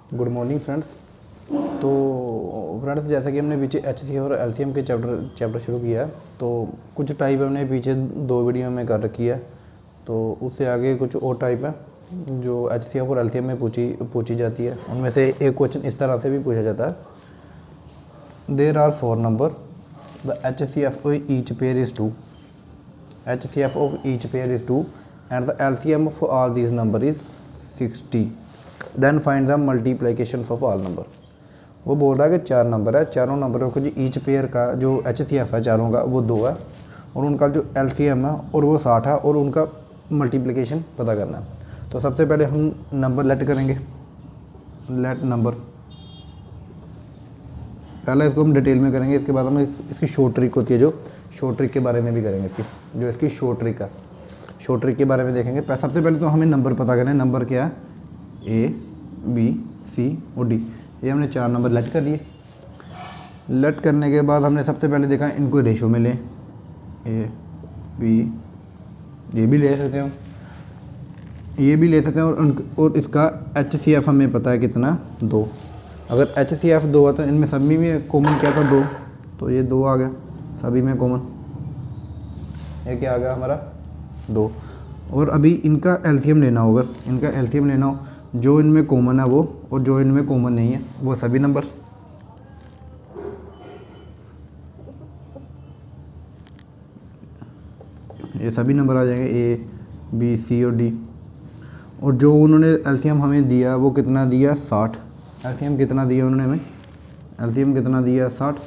Good morning friends. तो friends, जैसा कि हमने पीछे HCF और LCM के चैप्टर शुरू किया है, तो कुछ टाइप हमने पीछे 2 वीडियो में कर रखी है। तो उससे आगे कुछ और टाइप है जो HCF और LCM में पूछी जाती है। उनमें से एक क्वेश्चन इस तरह से भी पूछा जाता है, there are 4 number, the HCF of each pair is 2, HCF of each pair is 2 and the LCM of all these number is 60, then find the multiplication of all number. वो बोल रहा है कि 4 नंबर है, चारों नंबरों को जो ईच पेयर का जो HCF है चारों का वो 2 है, और उनका जो LCM है और वो 60 है, और उनका मल्टीप्लिकेशन पता करना है। तो सबसे पहले हम नंबर लेट करेंगे, लेट नंबर। पहले इसको हम डिटेल में करेंगे, इसके बाद हम इसकी शॉर्ट ट्रिक होती है, जो शॉर्ट ट्रिक के बारे में भी करेंगे। इसकी जो इसकी शॉर्ट ट्रिक है, शॉर्ट ट्रिक के बारे में देखेंगे। सबसे पहले तो हमें नंबर पता करना है। नंबर क्या है? A, B, C और D। ये हमने 4 नंबर लेट कर लिए। लेट करने के बाद हमने सबसे पहले देखा इनको रेशो में लें, A, B, ये भी ले सकते हैं, ये भी ले सकते हैं, और इसका HCF हमें पता है कितना, 2। अगर HCF 2 है तो इनमें सभी में कॉमन क्या था, 2, तो ये 2 आ गया सभी में कॉमन। ये क्या आ गया हमारा, 2। और अभी इनका LCM लेना होगा, इनका LCM लेना हो, जो इनमें कॉमन है वो, और जो इनमें कॉमन नहीं है वो सभी नंबर। ये सभी नंबर आ जाएंगे, A, B, C और D। और जो उन्होंने LCM हमें दिया वो कितना दिया, 60। LCM कितना दिया उन्होंने हमें, LCM कितना दिया, 60।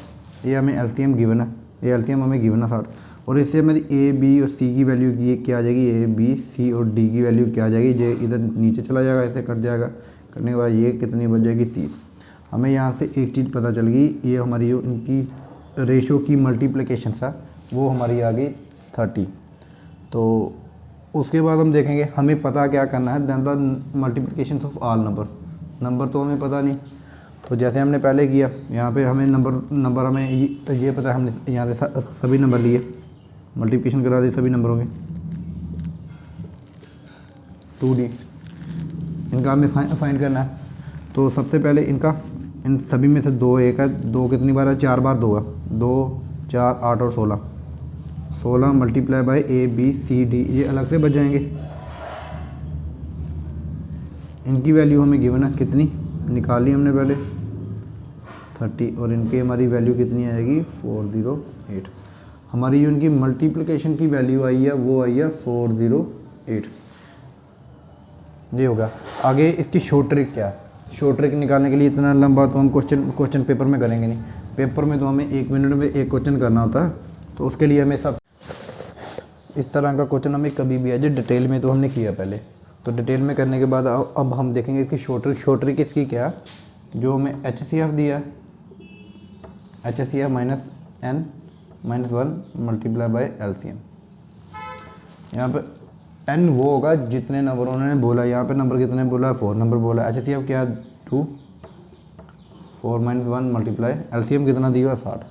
ये हमें LCM गिवन है, ये LCM हमें गिवन है 60। और इससे हमारी A, B और C की वैल्यू की क्या आ जाएगी, A, B, C और D की वैल्यू क्या आ जाएगी, ये इधर नीचे चला जाएगा, ऐसे कट जाएगा। कटने के बाद ये कितनी बच जाएगी, 30। हमें यहाँ से एक चीज़ पता चल गई, ये हमारी जो इनकी रेशो की मल्टीप्लिकेशन था वो हमारी आ गई 30। तो उसके बाद हम देखेंगे हमें पता क्या करना है, then the multiplication of all number. Number तो हमें पता नहीं, तो जैसे हमने पहले किया, यहाँ पे हमें नंबर हमें ये पता है, हमने यहाँ से सभी नंबर लिए, मल्टीप्लिकेशन करा दी सभी नंबरों की, 2D। इनका हमें फाइंड करना है। तो सबसे पहले इनका, इन सभी में से 2 एक है, 2 कितनी बार है, 4 बार 2 है, 2, 4, 8 और 16। 16 multiply by A, B, C, D, ये अलग से बच जाएंगे। इनकी वैल्यू हमें गिवन है, कितनी निकाली हमने पहले, 30, और इनकी हमारी वैल्यू कितनी आएगी, 408। हमारी जो इनकी मल्टीप्लिकेशन की वैल्यू आई है वो आई है 408। ये होगा। आगे इसकी शॉर्ट ट्रिक क्या है, शॉर्ट ट्रिक निकालने के लिए इतना लंबा तो हम क्वेश्चन पेपर में करेंगे नहीं। पेपर में तो हमें 1 मिनट में एक क्वेश्चन करना होता है, तो उसके लिए हमें सब इस तरह का क्वेश्चन हमें कभी भी आ जाए, डिटेल में तो हमने किया पहले। तो डिटेल में करने के बाद अब हम देखेंगे इसकी शॉर्ट ट्रिक। शॉर्ट ट्रिक इसकी क्या है, जो हमें HCF दिया है, HCF minus N minus 1 multiply by LCM। यहाँ पे N वो होगा जितने नंबर उन्होंने बोला, यहाँ पे नंबर कितने बोला, 4 नंबर बोला। HCF क्या, 2, 4 माइनस 1 मल्टीप्लाई LCM कितना दिया, 60।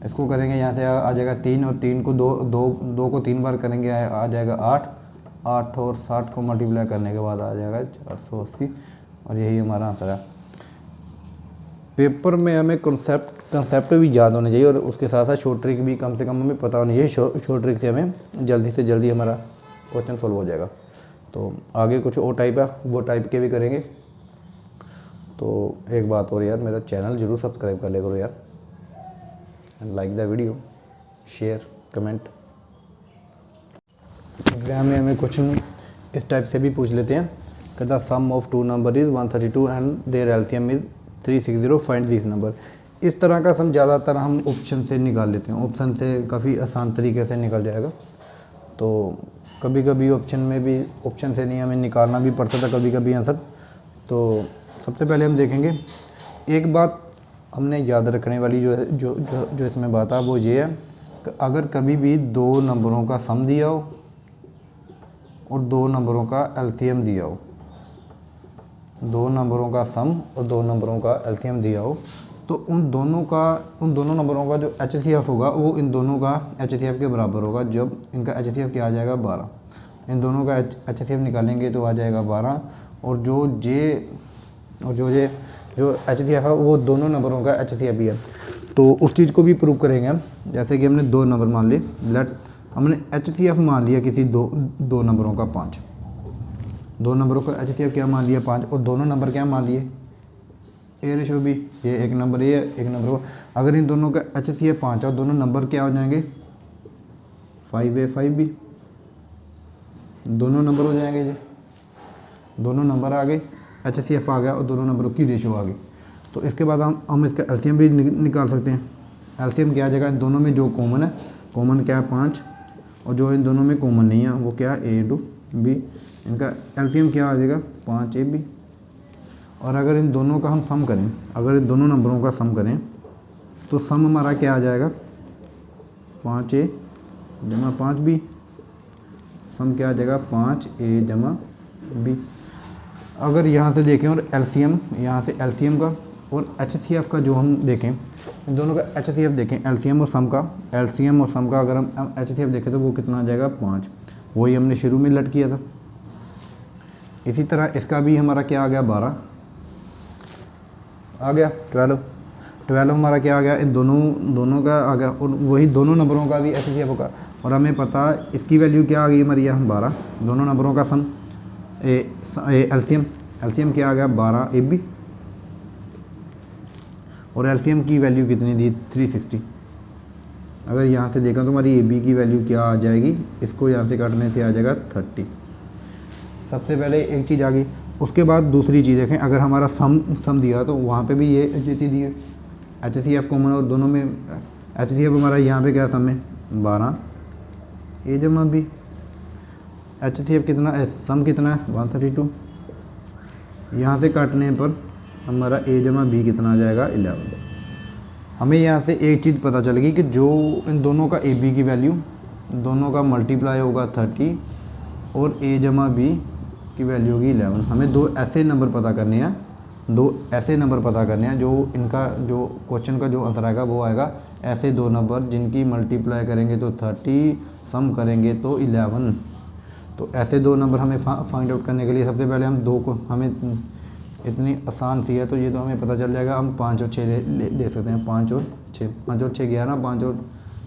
इसको करेंगे, यहाँ से आ जाएगा 3, और 3 को 2 को 3 बार करेंगे, आ जाएगा 8। 8 और 60 को मल्टीप्लाई करने के बाद आ जाएगा 480, और यही हमारा आंसर है। पेपर में हमें कंसेप्ट भी याद होने चाहिए, और उसके साथ साथ शॉर्ट ट्रिक भी कम से कम हमें पता होनी चाहिए। शॉर्ट ट्रिक से हमें जल्दी से जल्दी हमारा क्वेश्चन सॉल्व हो जाएगा। तो आगे कुछ और टाइप है, वो टाइप के भी करेंगे। तो एक बात और यार, मेरा चैनल ज़रूर सब्सक्राइब कर ले करो यार, and like the video, share, comment. Exam में हमें क्वेश्चन इस टाइप से भी पूछ लेते हैं कि the sum of 2 number is 132 and their LCM is 360, find this number. इस तरह का सम ज़्यादातर हम ऑप्शन से निकाल लेते हैं, ऑप्शन से काफ़ी आसान तरीके से निकल जाएगा। तो कभी कभी ऑप्शन में भी, ऑप्शन से नहीं हमें निकालना भी पड़ता था कभी कभी आंसर। तो सबसे पहले हम देखेंगे, एक बात हमने याद रखने वाली जो है, जो इसमें बात है वो ये है कि अगर कभी भी 2 नंबरों का सम दिया हो और 2 नंबरों का LCM दिया हो, 2 नंबरों का सम और 2 नंबरों का LCM दिया हो, तो उन दोनों नंबरों का जो HCF होगा वो इन दोनों का HCF के बराबर होगा। जब इनका HCF क्या आ जाएगा, 12। इन दोनों का HCF निकालेंगे तो आ जाएगा 12, और जो और जो एच सी एफ है वो दोनों नंबरों का एच सी एफ भी है। तो उस चीज़ को भी प्रूव करेंगे हम। जैसे कि हमने 2 नंबर मान लिए, लेट हमने एच सी एफ मान लिया किसी दो नंबरों का 5, 2 नंबरों का एच सी एफ क्या मान लिया 5, और दोनों नंबर क्या मान लिए ए रेशो बी, ये एक नंबर ए एक नंबर ओ। अगर इन दोनों का एच सी एफ 5 और दोनों नंबर क्या हो जाएंगे 5A 5B, दोनों नंबर हो जाएंगे जी, दोनों नंबर आ गए, एच सी एफ आ गया और दोनों नंबरों की रेशो आ गई। तो इसके बाद हम इसका एलसीएम भी निकाल सकते हैं। एलसीएम क्या आ जाएगा, इन दोनों में जो कॉमन है, कॉमन क्या है 5, और जो इन दोनों में कॉमन नहीं है वो क्या है A/B, इनका एलसीएम क्या आ जाएगा 5AB। और अगर इन दोनों का हम सम करें, अगर इन दोनों नंबरों का सम करें तो सम हमारा क्या आ जाएगा 5A = 5B, सम क्या आ जाएगा 5A = B। अगर यहाँ से देखें और एलसीएम, यहाँ से एलसीएम का और एचसीएफ का जो हम देखें, इन दोनों का एचसीएफ देखें, एलसीएम और सम का, एलसीएम और सम का अगर हम एचसीएफ देखें तो वो कितना आ जाएगा 5, वही हमने शुरू में लट किया था। इसी तरह इसका भी हमारा क्या आ गया 12 आ गया, 12 हमारा क्या आ गया, इन दोनों का आ गया, और वही दोनों नंबरों का भी एचसीएफ होगा। और हमें पता है इसकी वैल्यू क्या आ गई हमारी यहाँ 12, दोनों नंबरों का सम एलसीएम क्या आ गया 12AB, और एलसीएम की वैल्यू कितनी दी 360। अगर यहाँ से देखा तो हमारी AB की वैल्यू क्या आ जाएगी, इसको यहाँ से काटने से आ जाएगा 30। सबसे पहले एक चीज़ आ गई। उसके बाद दूसरी चीज़ देखें, अगर हमारा सम दिया तो वहाँ पे भी ये चीज़ दी है, एच सी एफ कॉमन, और दोनों में एच सी एफ हमारा यहाँ पे क्या सम है 12A = B, H C F कितना है, सम कितना है 132। यहाँ से काटने पर हमारा A = B कितना आ जाएगा 11। हमें यहाँ से एक चीज़ पता चल गई कि जो इन दोनों का AB की वैल्यू, दोनों का मल्टीप्लाई होगा 30 और A = B की वैल्यू होगी 11। हमें दो ऐसे नंबर पता करने हैं, जो इनका जो क्वेश्चन का जो आंसर आएगा वो आएगा ऐसे दो नंबर जिनकी मल्टीप्लाई करेंगे तो 30, सम करेंगे तो 11। तो ऐसे दो नंबर हमें फाइंड आउट करने के लिए सबसे पहले हम दो को, हमें इतनी आसान सी है तो ये तो हमें पता चल जाएगा, हम 5 और 6 ले सकते हैं, 5 और 6 11, 5 और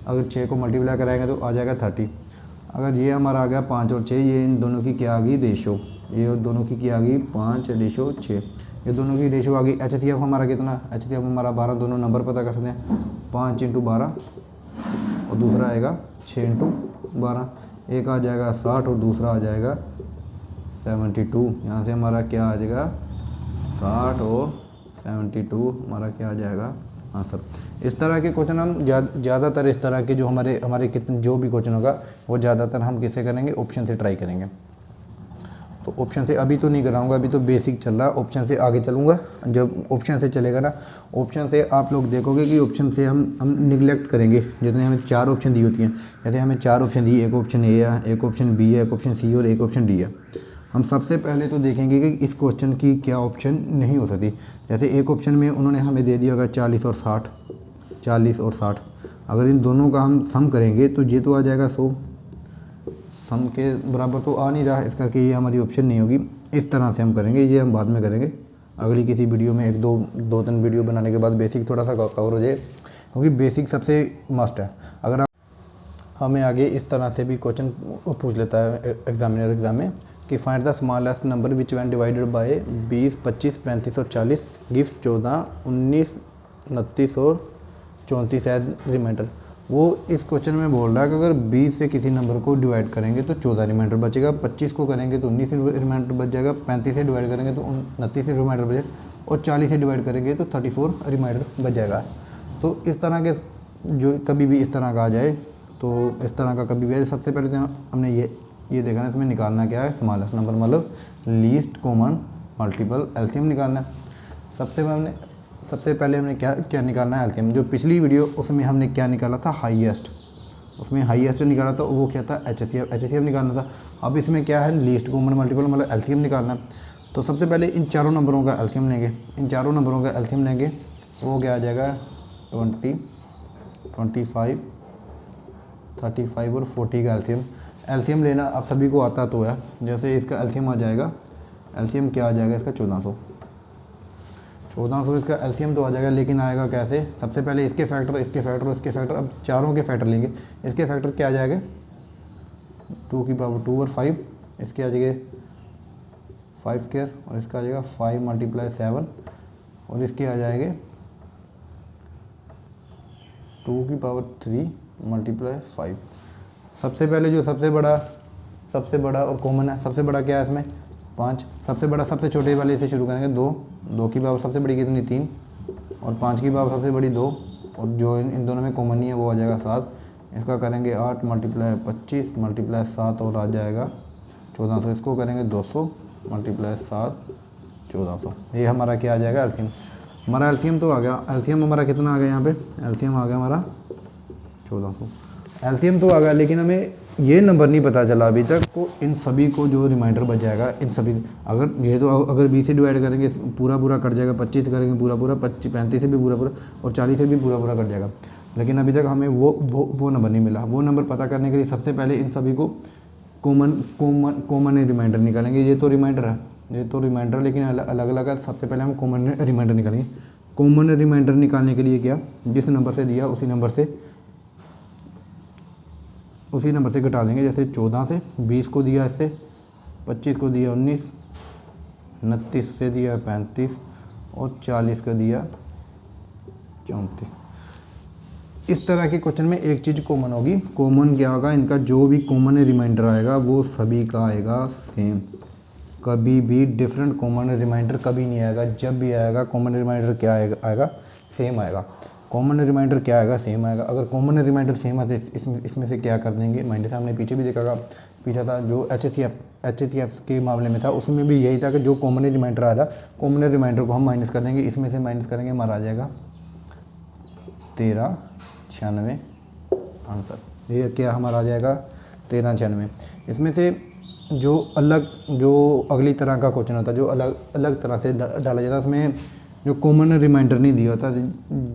अगर 6 को मल्टीप्लाई कराएंगे तो आ जाएगा 30। अगर ये हमारा आ गया 5 और 6, ये इन दोनों की क्या आ गई रेशो, ये दोनों की क्या आ गई 5:6, ये दोनों की रेशो आ गई। एच सी एफ हमारा कितना, एच सी एफ हमारा 12, दोनों नंबर पता कर सकते हैं 5 × 12 और दूसरा आएगा 6 × 12, एक आ जाएगा 60 और दूसरा आ जाएगा 72। यहाँ से हमारा क्या आ जाएगा 60 और 72 हमारा क्या आ जाएगा आंसर। इस तरह के क्वेश्चन हम ज़्यादातर इस तरह के जो हमारे कितने जो भी क्वेश्चन होगा वो ज़्यादातर हम किससे करेंगे, ऑप्शन से ट्राई करेंगे। तो ऑप्शन से अभी तो नहीं कराऊंगा, अभी तो बेसिक चल रहा है, ऑप्शन से आगे चलूँगा। जब ऑप्शन से चलेगा ना, ऑप्शन से आप लोग देखोगे कि ऑप्शन से हम निगलेक्ट करेंगे, जितने हमें 4 ऑप्शन दी होती हैं, जैसे हमें 4 ऑप्शन दी, एक ऑप्शन ए है, एक ऑप्शन बी है, एक ऑप्शन सी और एक ऑप्शन डी है। हम सबसे पहले तो देखेंगे कि इस क्वेश्चन की क्या ऑप्शन नहीं हो सकती। जैसे एक ऑप्शन में उन्होंने हमें दे दिया होगा 40 और 60, 40 और 60, अगर इन दोनों का हम सम करेंगे तो ये तो आ जाएगा 100, सम के बराबर तो आ नहीं रहा, इस करके ये हमारी ऑप्शन नहीं होगी। इस तरह से हम करेंगे, ये हम बाद में करेंगे अगली किसी वीडियो में, 1-2-3 वीडियो बनाने के बाद बेसिक थोड़ा सा कवर हो जाए, क्योंकि बेसिक सबसे मस्ट है। अगर हमें आगे इस तरह से भी क्वेश्चन पूछ लेता है एग्जामिनर एग्जाम में कि find the smallest number which when divided bye 20, 25, 35 और 40 गिव्स 14, 19, 29 और 34 एज रिमाइंडर। वो इस क्वेश्चन में बोल रहा है कि अगर 20 से किसी नंबर को डिवाइड करेंगे तो 14 रिमाइंडर बचेगा, 25 को करेंगे तो 19 रिमाइंडर बच जाएगा, 35 से डिवाइड करेंगे तो 29 रिमाइंडर बचेगा, और 40 से डिवाइड करेंगे तो 34 रिमाइंडर बच जाएगा। तो इस तरह के जो कभी भी इस तरह का आ जाए, तो इस तरह का कभी भी, सबसे पहले तो हमने ये देखना है, इसमें निकालना क्या है स्मॉलेस्ट नंबर, मतलब लीस्ट कॉमन मल्टीपल एलसीएम निकालना है। सबसे पहले हमने क्या निकालना है एलसीएम। जो पिछली वीडियो उसमें हमने क्या निकाला था हाईएस्ट, उसमें हाईएस्ट निकाला था, वो क्या था एचसीएफ निकालना था। अब इसमें क्या है लीस्ट कॉमन मल्टीपल मतलब एलसीएम निकालना है। तो सबसे पहले इन चारों नंबरों का एलसीएम लेंगे, वो क्या आ जाएगा 20, 25, 35 और 40 का एलसीएम लेना आप सभी को आता तो है। जैसे इसका एलसीएम आ जाएगा, एलसीएम क्या आ जाएगा इसका 1400, 1400 इसका एलसीएम तो आ जाएगा, लेकिन आएगा कैसे? सबसे पहले इसके फैक्टर, इसके फैक्टर, इसके फैक्टर, अब चारों के फैक्टर लेंगे। इसके फैक्टर क्या आ जाएगा? 2 की पावर 2 और 5, इसके आ जाएगा 5 स्क्वायर, और इसका आ जाएगा 5 मल्टीप्लाई 7, और इसके आ जाएंगे 2 की पावर 3 मल्टीप्लाई 5। सबसे पहले जो सबसे बड़ा और कॉमन है, सबसे बड़ा क्या है इसमें? 5। सबसे बड़ा सबसे छोटे वाले से शुरू करेंगे 2, 2 की पावर सबसे बड़ी कितनी? 3, और 5 की पावर सबसे बड़ी 2, और जो इन दोनों में कॉमन नहीं है वो आ जाएगा 7। इसका करेंगे 8 मल्टीप्लाई 25 मल्टीप्लाई 7, और आ जाएगा 1400। इसको करेंगे 200 मल्टीप्लाई 7, 1400। ये हमारा क्या आ जाएगा? एलसीएम। हमारा एलसीएम तो आ गया। एलसीएम हमारा कितना आ गया यहाँ पे? एलसीएम आ गया हमारा 1400। एलसीएम तो आ गया, लेकिन हमें ये नंबर नहीं पता चला अभी तक को इन सभी को जो रिमाइंडर बच जाएगा इन सभी, अगर ये तो अगर 20 से डिवाइड करेंगे पूरा पूरा कट जाएगा, 25 से करेंगे पूरा पूरा, 25 35 से भी पूरा पूरा, और 40 से भी पूरा पूरा कट जाएगा। लेकिन अभी तक हमें वो नंबर नहीं मिला। वो नंबर पता करने के लिए सबसे पहले इन सभी को कॉमन रिमाइंडर निकालेंगे। ये तो रिमाइंडर है, ये तो रिमाइंडर, लेकिन अलग अलग है। सबसे पहले हम कॉमन रिमाइंडर निकालेंगे। कॉमन रिमाइंडर निकालने के लिए क्या, जिस नंबर से दिया उसी नंबर से घटा देंगे। जैसे 14 से 20 को दिया, इससे 25 को दिया 19, 29 से दिया 35, और 40 का दिया 34। इस तरह के क्वेश्चन में एक चीज़ कॉमन होगी। कॉमन क्या होगा? इनका जो भी कॉमन रिमाइंडर आएगा वो सभी का आएगा सेम। कभी भी डिफरेंट कॉमन रिमाइंडर कभी नहीं आएगा। जब भी आएगा कॉमन रिमाइंडर क्या आएगा? सेम आएगा। कॉमन रिमाइंडर क्या आएगा? सेम आएगा। अगर कॉमन रिमाइंडर सेम आते इसमें से क्या कर देंगे? माइनस। हमने पीछे भी देखा था जो HCF के मामले में था, उसमें भी यही था कि जो कॉमन रिमाइंडर आ रहा, कॉमन रिमाइंडर को हम माइनस कर देंगे। इसमें से माइनस करेंगे, हमारा आ जाएगा 1396 आंसर। ये क्या हमारा आ जाएगा? 1396। इसमें से जो अगली तरह का क्वेश्चन होता है, जो अलग तरह से डाला जाता है, उसमें जो कॉमन रिमाइंडर नहीं दिया होता,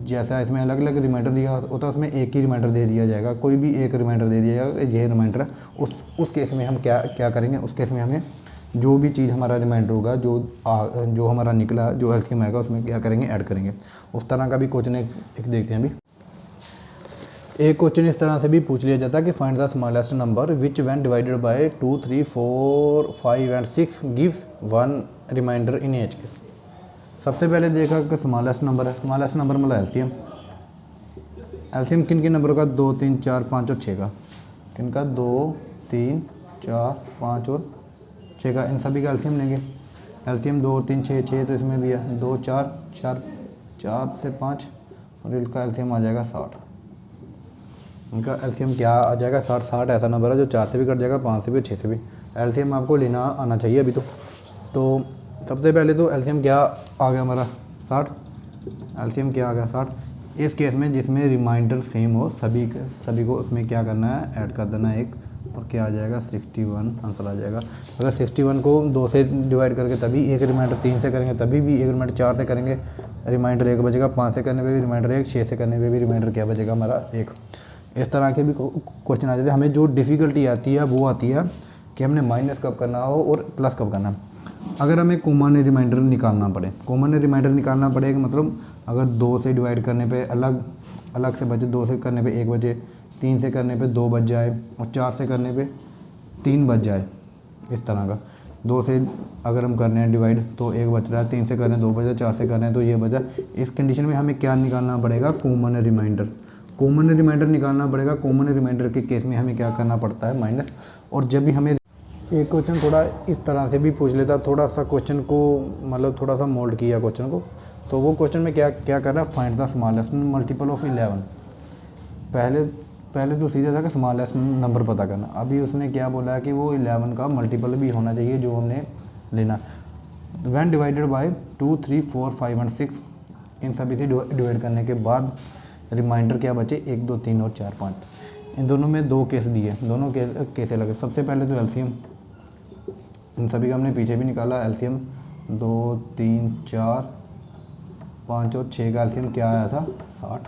जैसा इसमें अलग अलग रिमाइंडर दिया होता है, उसमें एक ही रिमाइंडर दे दिया जाएगा। कोई भी एक रिमाइंडर दे दिया जाएगा, ये रिमाइंडर है। उस केस में हम क्या करेंगे? उस केस में हमें जो भी चीज़ हमारा रिमाइंडर होगा, जो हमारा निकला, जो एलसीएम आएगा, उसमें क्या करेंगे? ऐड करेंगे। उस तरह का भी क्वेश्चन एक देखते हैं अभी। एक क्वेश्चन इस तरह से भी पूछ लिया जाता है कि find the smallest number which when divided by 2 3 4 5 and 6 gives 1 remainder in each case. सबसे पहले देखा कि स्मॉलेस्ट नंबर है। स्मॉलेस्ट नंबर मतलब एलसीएम। एलसीएम किन किन नंबरों का? 2 3 4 5 और 6 का। किन का? 2 3 4 5 और 6 का। इन सभी का एलसीएम लेंगे। एलसीएम 2 3 6 6 तो इसमें भी है 2 4 4 4 से 5, और इनका एलसीएम आ जाएगा 60। इनका एलसीएम क्या आ जाएगा? 60। 60 ऐसा नंबर है जो 4 से भी कट जाएगा, 5 से भी, 6 से भी। एलसीएम आपको लेना आना चाहिए अभी तो सबसे पहले तो एलसीएम क्या आ गया हमारा? 60। एलसीएम क्या आ गया? 60। इस केस में जिसमें रिमाइंडर सेम हो सभी को उसमें क्या करना है? ऐड कर देना एक, और क्या आ जाएगा? 61 आंसर आ जाएगा। अगर 61 को 2 से डिवाइड करके तभी एक रिमाइंडर, 3 से करेंगे तभी भी एक रिमाइंडर, 4 से करेंगे रिमाइंडर 1 बचेगा, 5 से करने पे भी रिमाइंडर 1, 6 से करने पे भी रिमाइंडर क्या बचेगा? हमारा 1। इस तरह के भी क्वेश्चन आ जाते हैं। हमें जो डिफ़िकल्टी आती है वो आती है कि हमने माइनस कब करना हो और प्लस कब करना है। अगर हमें कॉमन रिमाइंडर निकालना पड़े, कॉमन रिमाइंडर निकालना पड़ेगा, मतलब अगर 2 से डिवाइड करने पे अलग से बचे, 2 से करने पे 1 बचे, 3 से करने पे 2 बच जाए, और 4 से करने पे 3 बच जाए, इस तरह का। 2 से अगर हम कर रहे हैं डिवाइड तो 1 बच रहा है, 3 से कर रहे हैं 2 बचा, 4 से कर रहे हैं तो ये बचा। इस कंडीशन में हमें क्या निकालना पड़ेगा? Common reminder. कॉमन रिमाइंडर निकालना पड़ेगा। कॉमन रिमाइंडर के केस में हमें क्या करना पड़ता है? माइनस। और जब भी हमें एक क्वेश्चन थोड़ा इस तरह से भी पूछ लेता, थोड़ा सा क्वेश्चन को मतलब थोड़ा सा मोल्ड किया क्वेश्चन को, तो वो क्वेश्चन में क्या कर रहा है? Find the smallest multiple of 11। पहले तो सीधा था कि स्मॉलेस्ट नंबर पता करना। अभी उसने क्या बोला है कि वो 11 का मल्टीपल भी होना चाहिए जो हमने लेना। व्हेन डिवाइडेड बाय 2 3 4 5 एंड 6, इन सभी से डिवाइड करने के बाद रिमाइंडर क्या बचे? 1 2 3 और 4 5। इन दोनों में 2 केस दिए, दोनों केस अलग है। सबसे पहले तो एलसीएम, इन सभी का हमने पीछे भी निकाला। एलसीएम 2 3 4 5 और 6 का एलसीएम क्या आया था? 60।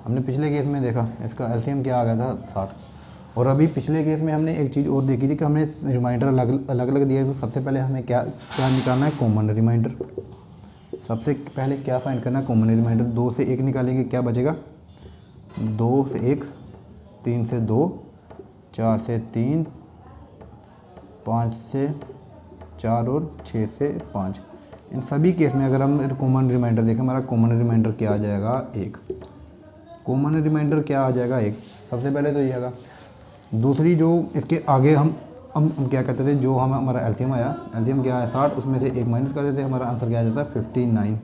हमने पिछले केस में देखा इसका एलसीएम क्या आ गया था? 60। और अभी पिछले केस में हमने एक चीज़ और देखी थी कि हमने रिमाइंडर अलग अलग दिया है। तो सबसे पहले हमें क्या निकालना है? Common remainder. सबसे पहले क्या फाइंड करना, कॉमन रिमाइंडर। 2 से 1 निकालेंगे, क्या बचेगा, 2 से 1, 3 से 2, 4 से 3, 5 से 4 और 6 से 5। इन सभी केस में अगर हम कॉमन रिमाइंडर देखें, हमारा कॉमन रिमाइंडर क्या आ जाएगा, 1। कॉमन रिमाइंडर क्या आ जाएगा, 1। सबसे पहले तो ये आएगा। दूसरी जो इसके आगे हम क्या कहते थे, जो हमारा एलसीएम आया, एलसीएम क्या है 60, उसमें से 1 माइनस कर देते, हमारा आंसर क्या आ जाता है 59।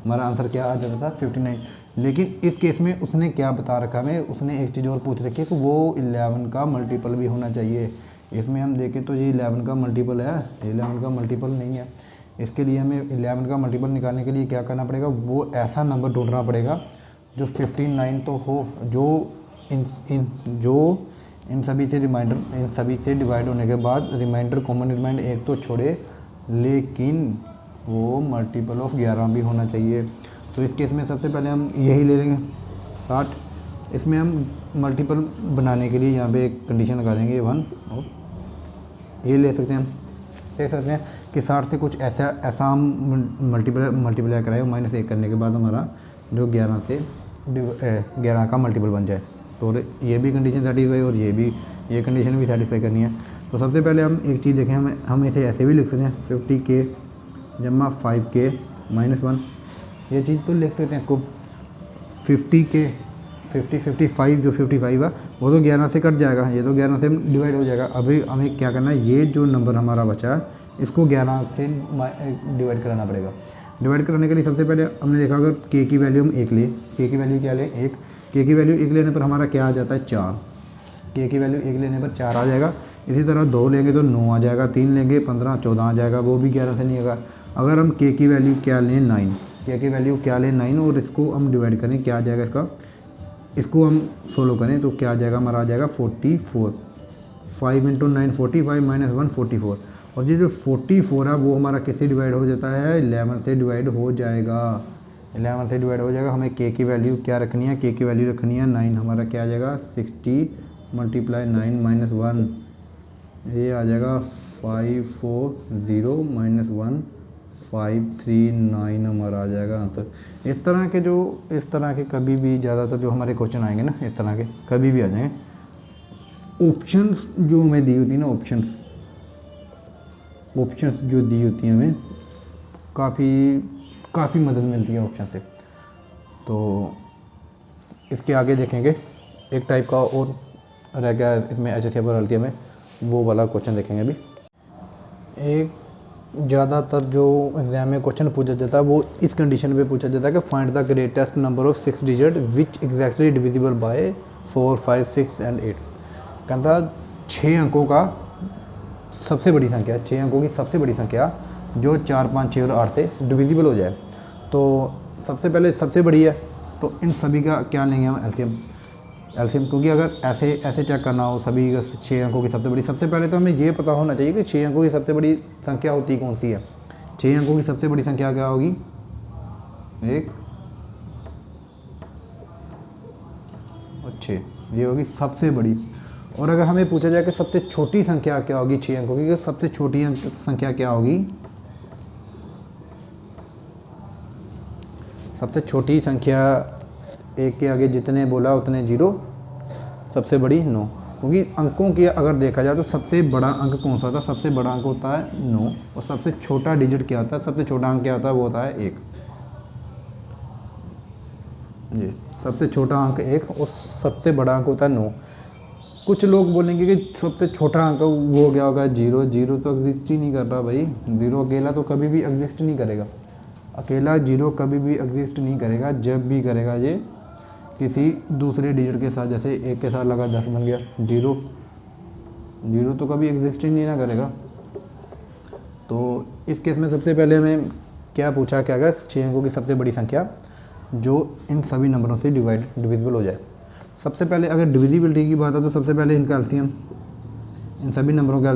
हमारा आंसर क्या आ जाता था 59। लेकिन इस केस में उसने क्या बता रखा हमें, उसने एक चीज़ और पूछ रखी है कि वो 11 का मल्टीपल भी होना चाहिए। इसमें हम देखें तो ये 11 का मल्टीपल है, 11 का मल्टीपल नहीं है। इसके लिए हमें 11 का मल्टीपल निकालने के लिए क्या करना पड़ेगा, वो ऐसा नंबर ढूंढना पड़ेगा जो 59 तो हो, जो इन सभी से डिवाइड होने के बाद रिमाइंडर, कॉमन रिमाइंडर एक तो छोड़े, लेकिन वो मल्टीपल ऑफ 11 भी होना चाहिए। तो इस केस में सबसे पहले हम यही ले लेंगे 60। इसमें हम मल्टीपल बनाने के लिए यहाँ पे एक कंडीशन लगा देंगे 1, और ये ले सकते हैं, हम देख सकते हैं कि 60 से कुछ ऐसा हम मल्टीप्लाई कराए, -1 करने के बाद हमारा जो 11 से 11 का मल्टीपल बन जाए। तो ये भी कंडीशन सेटिस्फाई और ये कंडीशन भी सेटिस्फाई करनी है। तो सबसे पहले हम एक चीज़ देखें, हम इसे ऐसे भी लिख सकते हैं 50k जमा 5k -1। ये चीज़ तो लिख सकते हैं इसको 50k 55 जो 55 है वो तो 11 से कट जाएगा, ये तो 11 से डिवाइड हो जाएगा। अभी हमें क्या करना है, ये जो नंबर हमारा बचा है इसको 11 से डिवाइड कराना पड़ेगा। डिवाइड कराने के लिए सबसे पहले हमने देखा, अगर k की वैल्यू हम 1 लें, k की वैल्यू क्या लें 1, k की वैल्यू 1 लेने पर हमारा क्या आ जाता है 4, k की वैल्यू 1 लेने पर 4 आ जाएगा। इसी तरह 2 लेंगे तो 9 आ जाएगा, 3 लेंगे 15 14 आ जाएगा, वो भी 11 से नहीं होगा। अगर हम k की वैल्यू क्या लें 9, k की वैल्यू क्या लें 9 और इसको हम डिवाइड करें, क्या आ जाएगा इसको हम सोलो करें तो क्या आ जाएगा, हमारा आ जाएगा 44। 5 × 9 45 -1 44। और ये जो 44 है वो हमारा किससे डिवाइड हो जाता है, 11 से डिवाइड हो जाएगा, 11 से डिवाइड हो जाएगा। हमें k की वैल्यू क्या रखनी है, k की वैल्यू रखनी है 9। हमारा क्या आ जाएगा 60 × 9 -1, ये आ जाएगा 540 -1 539 हमारा आ जाएगा आंसर। इस तरह के कभी भी ज़्यादातर जो हमारे क्वेश्चन आएंगे ना, इस तरह के कभी भी आ जाएंगे। ऑप्शंस जो हमें दी होती है ना, ऑप्शंस जो दी होती हैं हमें, काफ़ी मदद मिलती है ऑप्शन से। तो इसके आगे देखेंगे एक टाइप का और रह गया इसमें HCF और LCM में, वो वाला क्वेश्चन देखेंगे अभी। एक ज़्यादातर जो एग्ज़ाम में क्वेश्चन पूछा जाता है वो इस कंडीशन पे पूछा जाता है कि find the greatest number of 6 digit which exactly divisible by 4 5 6 and 8। कहता 6 अंकों का सबसे बड़ी संख्या, 6 अंकों की सबसे बड़ी संख्या जो 4 5 6 और 8 से डिविजिबल हो जाए। तो सबसे पहले सबसे बड़ी है, तो इन सभी का क्या लेंगे हम एलसीएम, क्योंकि अगर ऐसे चेक करना हो सभी 6 अंकों की सबसे बड़ी, सबसे पहले तो हमें ये पता होना चाहिए कि 6 अंकों की सबसे बड़ी संख्या होती कौन सी है। 6 अंकों की सबसे बड़ी संख्या क्या होगी, 1 और 6, ये होगी सबसे बड़ी। और अगर हमें पूछा जाए कि सबसे छोटी संख्या क्या होगी 6 अंकों की, सबसे छोटी संख्या क्या होगी, सबसे छोटी संख्या 1 के आगे जितने बोला उतने 0, सबसे बड़ी 9। क्योंकि अंकों की अगर देखा जाए तो सबसे बड़ा अंक कौन सा होता है, सबसे बड़ा अंक होता है 9, और सबसे छोटा डिजिट क्या होता है, सबसे छोटा अंक क्या होता है, वो होता है 1। जी, सबसे छोटा अंक 1 और सबसे बड़ा अंक होता है 9। कुछ लोग बोलेंगे कि सबसे छोटा अंक वो क्या होगा 0, 0 तो एग्जिस्ट ही नहीं कर रहा भाई, 0 अकेला तो कभी भी एग्जिस्ट नहीं करेगा, अकेला 0 कभी भी एग्जिस्ट नहीं करेगा। जब भी करेगा ये किसी दूसरे डिजिट के साथ, जैसे 1 के साथ लगा 10 बन गया, 0 तो कभी एग्जिस्ट ही नहीं ना करेगा। तो इस केस में सबसे पहले हमें क्या पूछा, क्या गया 6 अंकों की सबसे बड़ी संख्या जो इन सभी नंबरों से डिविजिबल हो जाए। सबसे पहले अगर डिविजिबिलिटी की बात है तो सबसे पहले इनका एलसीएम, इन सभी नंबरों का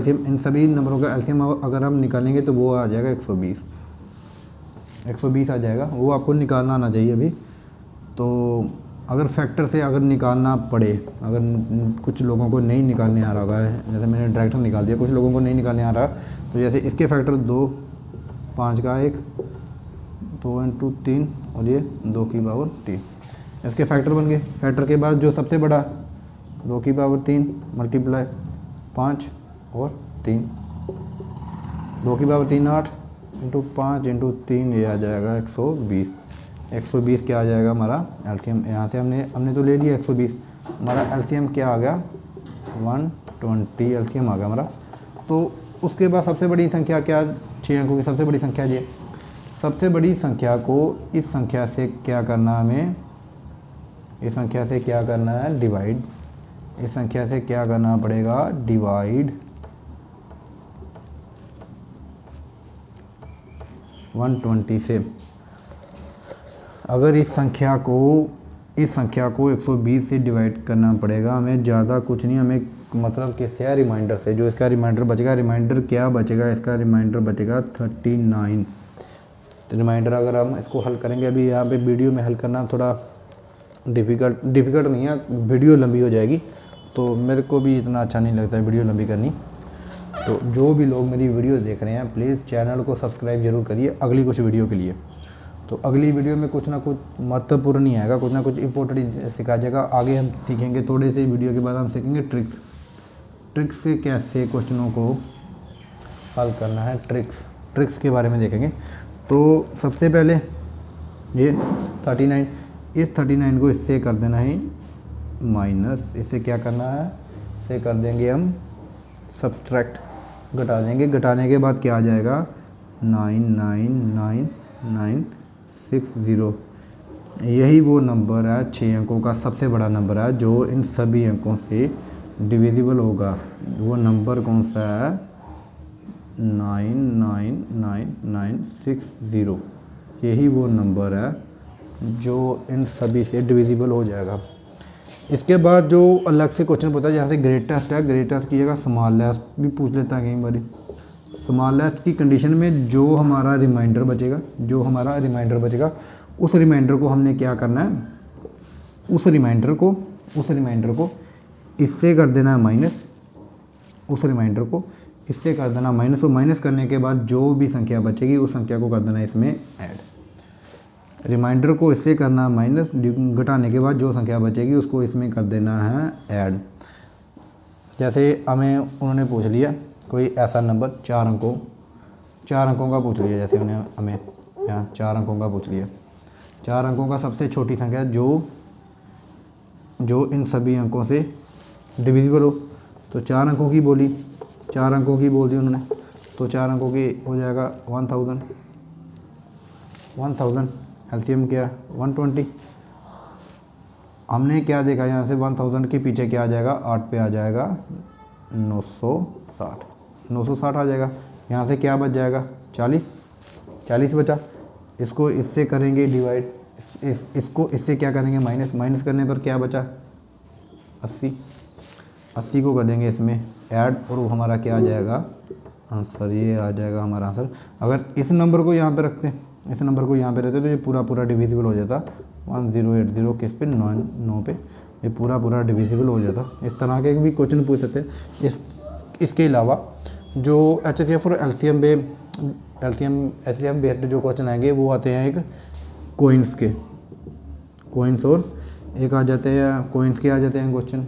एलसीएम अगर हम निकालेंगे तो वो आ जाएगा 120 आ जाएगा, वो आपको निकालना आना चाहिए अभी। तो अगर फैक्टर से अगर निकालना पड़े, अगर कुछ लोगों को नहीं निकालने आ रहा होगा, जैसे मैंने डायरेक्ट निकाल दिया, कुछ लोगों को नहीं निकालने आ रहा, तो जैसे इसके फैक्टर 2 5 का 1 2 इंटू 3 और ये 2 की पावर 3, इसके फैक्टर बन गए। फैक्टर के बाद जो सबसे बड़ा 2 की पावर 3 मल्टीप्लाई 5 और 3, 2 की पावर 3 8 इंटू 5 इंटू 3, ये आ जाएगा 120। 120 क्या आ जाएगा हमारा एलसीएम। यहाँ से हमने तो ले लिया 120, हमारा एलसीएम क्या आ गया 120 एलसीएम आ गया हमारा। तो उसके बाद सबसे बड़ी संख्या क्या, 6 अंकों की सबसे बड़ी संख्या ये। सबसे बड़ी संख्या को इस संख्या से क्या करना हमें, इस संख्या से क्या करना है डिवाइड, इस संख्या से क्या करना पड़ेगा डिवाइड 120 से। अगर इस संख्या को 120 से डिवाइड करना पड़ेगा हमें, ज़्यादा कुछ नहीं, हमें मतलब किससे है रिमाइंडर से। जो इसका रिमाइंडर बचेगा, रिमाइंडर क्या बचेगा, इसका रिमाइंडर बचेगा 39। तो रिमाइंडर अगर हम इसको हल करेंगे, अभी यहाँ पे वीडियो में हल करना थोड़ा डिफ़िकल्ट नहीं है, वीडियो लंबी हो जाएगी, तो मेरे को भी इतना अच्छा नहीं लगता है वीडियो लंबी करनी। तो जो भी लोग मेरी वीडियो देख रहे हैं प्लीज़ चैनल को सब्सक्राइब जरूर करिए अगली कुछ वीडियो के लिए। तो अगली वीडियो में कुछ ना कुछ महत्वपूर्ण नहीं आएगा, कुछ ना कुछ इंपॉर्टेंट सिखाया जाएगा। आगे हम सीखेंगे, थोड़े से वीडियो के बाद हम सीखेंगे ट्रिक्स से कैसे क्वेश्चनों को हल करना है, ट्रिक्स के बारे में देखेंगे। तो सबसे पहले ये 39, इस 39 को इससे कर देना है माइनस, इससे क्या करना है, इसे कर देंगे हम सब्सट्रैक्ट, घटा देंगे। घटाने के बाद क्या आ जाएगा 99960। यही वो नंबर है 6 अंकों का सबसे बड़ा नंबर है जो इन सभी अंकों से डिविजिबल होगा। वो नंबर कौन सा है 999960। यही वो नंबर है जो इन सभी से डिविजिबल हो जाएगा। इसके बाद जो अलग से क्वेश्चन पूछा है, जहाँ से ग्रेटेस्ट है, ग्रेटेस्ट की जगह स्मॉल लेस्ट भी पूछ लेता है कई बार। स्मॉल लेस्ट की कंडीशन में जो हमारा रिमाइंडर बचेगा, उस रिमाइंडर को हमने क्या करना है, उस रिमाइंडर को इससे कर देना है माइनस, उस रिमाइंडर को इससे कर देना माइनस, और माइनस करने के बाद जो भी संख्या बचेगी उस संख्या को कर देना है इसमें ऐड। रिमाइंडर को इससे करना है माइनस, घटाने के बाद जो संख्या बचेगी उसको इसमें कर देना है ऐड। जैसे हमें उन्होंने पूछ लिया कोई ऐसा नंबर 4 अंकों का पूछ लिया, जैसे उन्हें हमें यहाँ 4 अंकों का पूछ लिया। 4 अंकों का सबसे छोटी संख्या जो इन सभी अंकों से डिविजिबल हो। तो 4 अंकों की बोली, 4 अंकों की बोल दी उन्होंने, तो 4 अंकों की हो जाएगा 1000 एलसीएम क्या 120। हमने क्या देखा यहाँ से 1000 के पीछे क्या आ जाएगा, 8 पे आ जाएगा 960 आ जाएगा। यहाँ से क्या बच जाएगा 40 बचा। इसको इससे करेंगे डिवाइड, इसको इससे क्या करेंगे माइनस करने पर क्या बचा 80 को कर देंगे इसमें ऐड, और वो हमारा क्या आ जाएगा आंसर, ये आ जाएगा हमारा आंसर। अगर इस नंबर को यहाँ पे रखते हैं, इस नंबर को यहाँ पे रहते तो ये पूरा डिविजिबल हो जाता 1080 किस पे 9 पे, ये पूरा डिविजिबल हो जाता। इस तरह के भी क्वेश्चन पूछ सकते हैं। इसके अलावा जो HCF और एलसीएम बेस्ड जो क्वेश्चन आएंगे वो आते हैं एक कोइंस और एक आ जाते हैं कोइंस के आ जाते हैं क्वेश्चन।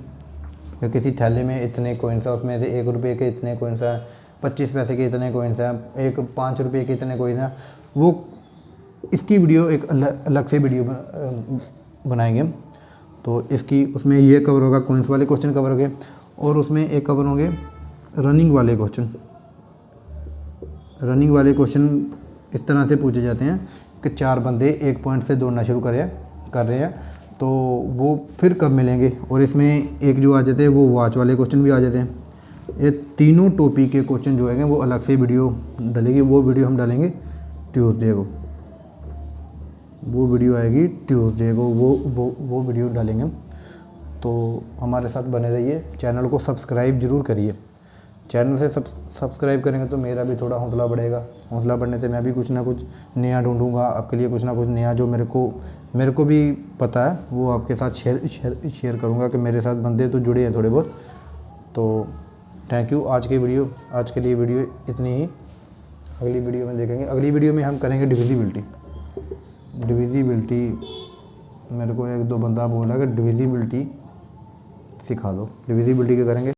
या किसी थैले में इतने कोइंस है, उसमें से 1 रुपये के इतने कोइंस हैं, 25 पैसे के इतने कोइंस हैं, एक 5 रुपये के इतने कोइंस हैं। वो इसकी वीडियो एक अलग से वीडियो बनाएंगे हम। तो इसकी उसमें ये कवर होगा, कोइंस वाले क्वेश्चन कवर होंगे, और उसमें एक कवर होंगे रनिंग वाले क्वेश्चन। इस तरह से पूछे जाते हैं कि 4 बंदे एक पॉइंट से दौड़ना शुरू कर रहे हैं, तो वो फिर कब मिलेंगे। और इसमें एक जो आ जाते हैं वो वॉच वाले क्वेश्चन भी आ जाते हैं। ये तीनों टॉपिक के क्वेश्चन जो है वो अलग से वीडियो डलेगी, वो वीडियो हम डालेंगे ट्यूसडे को, वो वीडियो आएगी ट्यूसडे को, वो वीडियो डालेंगे हम। तो हमारे साथ बने रहिए, चैनल को सब्सक्राइब जरूर करिए। चैनल से सब्सक्राइब करेंगे तो मेरा भी थोड़ा हौसला बढ़ेगा, हौसला बढ़ने से मैं भी कुछ ना कुछ नया ढूंढूंगा आपके लिए, कुछ ना कुछ नया जो मेरे को भी पता है वो आपके साथ शेयर करूंगा कि मेरे साथ बंदे तो जुड़े हैं थोड़े बहुत। तो थैंक यू। आज के लिए वीडियो इतनी ही। अगली वीडियो में देखेंगे, अगली वीडियो में हम करेंगे डिविजिबिलिटी। डिविजिबिलिटी मेरे को एक दो बंदा बोला कि डिविजिबिलिटी सिखा दो। डिविजिबिलिटी क्या करेंगे,